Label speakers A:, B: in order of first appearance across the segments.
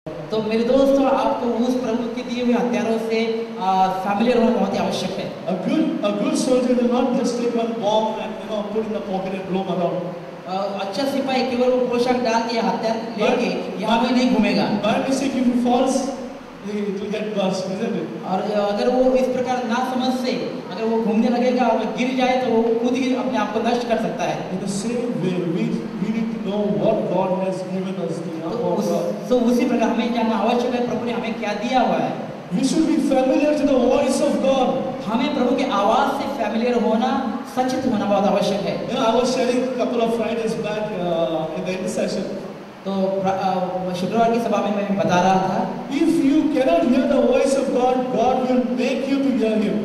A: तो मेरे दोस्तों, आपको उस प्रभु के दिए हुए हथियारों से फैमिलियर होना बहुत ही आवश्यक है।
B: A good soldier will not just take one bomb and put in the pocket and roam around.
A: अच्छा सिपाही केवल वो पोशाक डाल के या हथियार लेके यहाँ में नहीं घूमेगा।
B: By mistake, if he falls, it will get burst, isn't it?
A: और अगर वो इस प्रकार ना समझ से अगर वो घूमने लगेगा और गिर जाए तो वो खुद ही अपने आप को नष्ट कर सकता है।
B: In the same way, we need to know what God has given us.
A: तो उसी प्रकार हमें जानना आवश्यक है प्रभु ने हमें क्या दिया हुआ है।
B: We should be familiar to the voice of God.
A: हमें प्रभु की आवाज से फैमिलियर होना, सचेत होना बहुत आवश्यक है।
B: I was sharing a couple of Fridays back in the intercession.
A: तो शुक्रवार की सभा में मैं बता रहा था,
B: If you cannot hear the voice of God, God will make you to hear Him.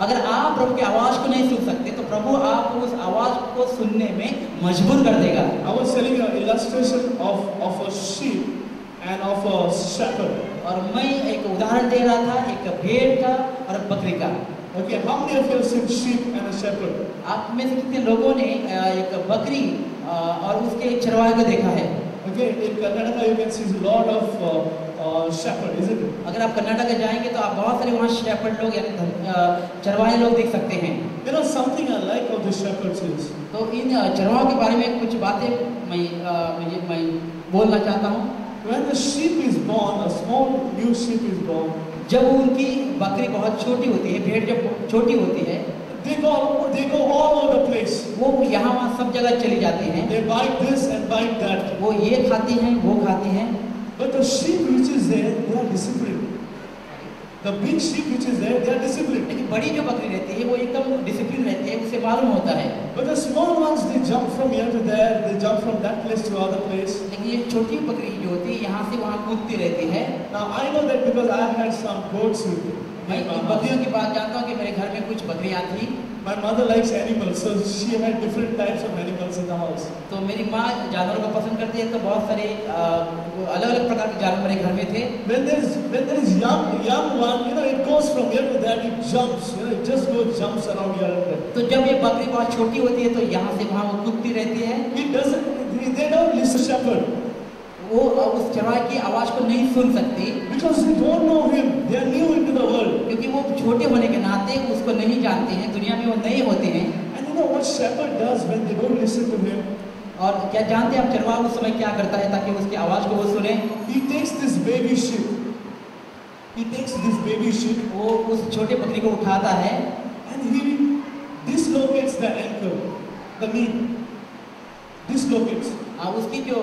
A: अगर आप प्रभु की आवाज को नहीं सुन सकते तो प्रभु आपको उस आवाज को सुनने में मजबूर कर देगा।
B: I was telling an illustration of a sheep and of a shepherd.
A: और मैं एक उदाहरण दे रहा था एक भेड़ का और बकरी का।
B: Okay, how many of you have seen sheep and a shepherd?
A: आप में से कितने लोगों ने एक बकरी और उसके एक चरवाहे को देखा है?
B: Okay, in Karnataka you can see a lot of shepherd, isn't it?
A: अगर आप कर्नाटक जाएंगे तो आप बहुत सारे वहाँ शेपर्ड लोग यानी चरवाहे लोग देख सकते हैं।
B: You know something I like of the shepherds is.
A: तो इन चरवाहों के बारे में कुछ बातें मैं बोलना चाहता हूँ।
B: When the sheep is born, a small new sheep is born.
A: जब उनकी बकरी बहुत छोटी होती है, भेड़ जब छोटी होती है,
B: they go all over the place.
A: वो यहाँ वहाँ सब जगह चली जाती हैं।
B: They bite this and bite that.
A: वो ये खाती हैं, वो खाती हैं।
B: But the sheep which is there, they are disciplined. The big sheep which is there, they are disciplined.
A: लेकिन बड़ी जो बकरी रहती है, वो एकदम डिसिप्लिन रहती है, उसे मालूम होता है।
B: But the small ones, they jump from here to there, they jump from that place to other place.
A: लेकिन ये छोटी बकरी जो होती है, यहाँ से वहाँ कूदती रहती है।
B: Now I know that because I had some goats with me.
A: मैं इन बकरियों की बात जानता हूँ कि मेरे घर में कुछ बकरियाँ थी।
B: My mother likes animals, so she had different types of animals in the house.
A: तो मेरी माँ जानवरों को पसंद करती है, तो बहुत सारे अलग-अलग प्रकार के जानवर मेरे घर में थे।
B: When there is young one, it goes from here to there, it jumps, it just jumps around here and there.
A: तो जब ये बकरी बहुत छोटी होती है, तो यहाँ से वहाँ वो कूदती रहती है।
B: They don't listen to shepherd.
A: वो उस चरवाहे की आवाज को नहीं सुन सकती।
B: Because they don't know him, they are new into the world.
A: क्योंकि वो छोटे होने के नाते उसको नहीं जानते हैं, दुनिया में वो नए होते हैं।
B: And you know what shepherd does when they don't listen to him?
A: और क्या जानते हैं आप चरवाहा उस समय क्या करता है ताकि उसकी आवाज को वो सुने?
B: He takes this baby sheep.
A: वो उस छोटे बकरी को उठाता है
B: and he dislocates the ankle, the knee. Dislocates.
A: उसकी जो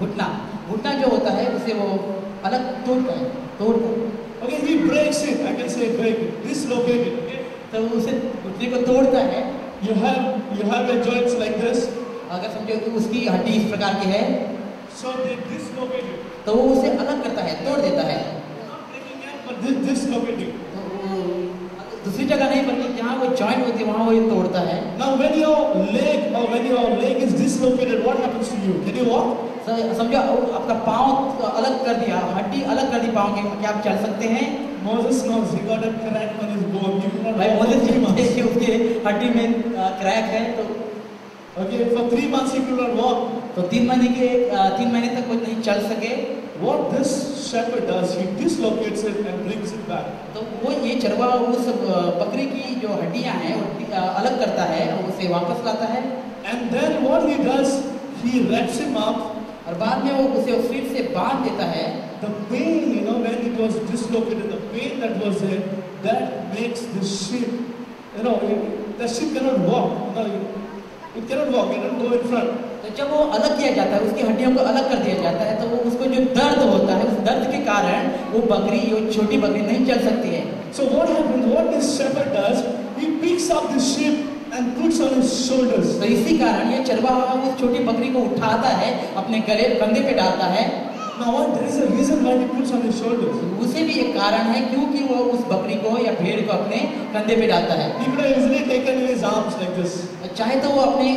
A: घुटना जो होता है उसे वो अलग तोड़ता है।
B: Okay, he breaks it. I can say break it. Dislocate it. Okay?
A: तो उसे घुटने को तोड़ता है।
B: You have a joints like this.
A: अगर समझो कि उसकी हड्डी इस प्रकार की है,
B: So they dislocate it.
A: तो वो उसे अलग करता है, तोड़ देता है।
B: Not breaking it, but dislocating.
A: दूसरी जगह नहीं, बल्कि जहाँ वो जॉइंट होती है वहाँ वो ये तोड़ता है।
B: Now when your leg is dislocated, what happens to you? Can you walk?
A: समझो आपका पाँव अलग कर दिया, हड्डी अलग कर दी पाँव की, क्या आप चल सकते हैं?
B: Moses knows he got a crack on his bone. He could not
A: भाई
B: walk for 3 months.
A: उसके हड्डी में क्रैक है, तो
B: Okay, for 3 months he could not walk.
A: तो 3 महीने तक वो नहीं चल सके।
B: What this shepherd does, he dislocates it and brings it back.
A: तो वो ये चरवाहा उस बकरी की जो हड्डियां हैं वो अलग करता है और उसे वापस लाता है।
B: And then what he does, he wraps him up.
A: और बाद में वो उसे फिर से बांध देता है।
B: The pain, when it was dislocated, the pain that was there, that makes the sheep, the sheep cannot walk. It cannot walk. It cannot go in front.
A: तो जब वो अलग किया जाता है, उसकी हड्डियों को अलग कर दिया जाता है, तो वो उसको जो दर्द होता है, उस दर्द के कारण वो छोटी बकरी नहीं चल सकती है।
B: So what happens? What this shepherd does, he picks up the sheep and puts on his shoulders.
A: तो इसी कारण ये चरवाहा उस छोटी बकरी को उठाता है, अपने कंधे पे डालता है।
B: Now there is a reason why he puts on his shoulders.
A: उसे भी एक कारण है क्योंकि वो उस बकरी को या भेड़ को अपने कंधे पे डालता है।
B: He could have easily taken in his arms like this.
A: चाहे तो वो अपने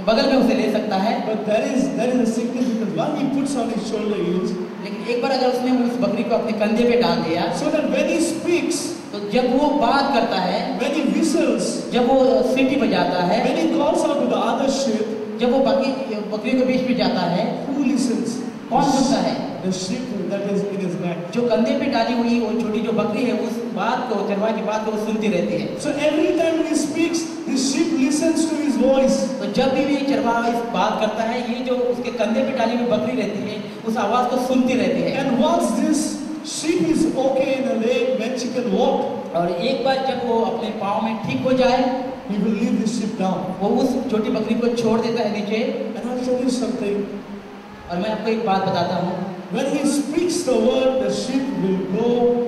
A: बगल में उसे ले सकता है।
B: But there is a significance. Why he puts on his shoulder is.
A: लेकिन एक बार अगर उसने उस बकरी को अपने कंधे पे डाल दिया,
B: So that when he speaks,
A: तो जब वो बात करता है,
B: when he whistles,
A: जब वो सीटी बजाता है,
B: when he calls out to the other sheep,
A: जब वो बकरी के बीच में जाता है,
B: who listens?
A: कौन सुनता है?
B: the sheep that is in his back.
A: जो कंधे पे डाली हुई वो छोटी जो बकरी है उस बात को, चरवाहे की बात को वो सुनती रहती है।
B: So every time he speaks, the sheep listens to his voice.
A: तो जब भी ये चरवाहा इस बात करता है, ये जो उसके कंधे पे डाली हुई बकरी रहती है उस आवाज को सुनती रहती है।
B: And once this sheep is okay in her leg, when she can walk,
A: और एक बार जब वो अपने पाँव में ठीक हो जाए,
B: he will leave the sheep down.
A: वो उस छोटी बकरी को छोड़ देता है नीचे।
B: And I'll tell you something.
A: और मैं आपको एक बात बताता हूँ,
B: When he speaks the word, the sheep will go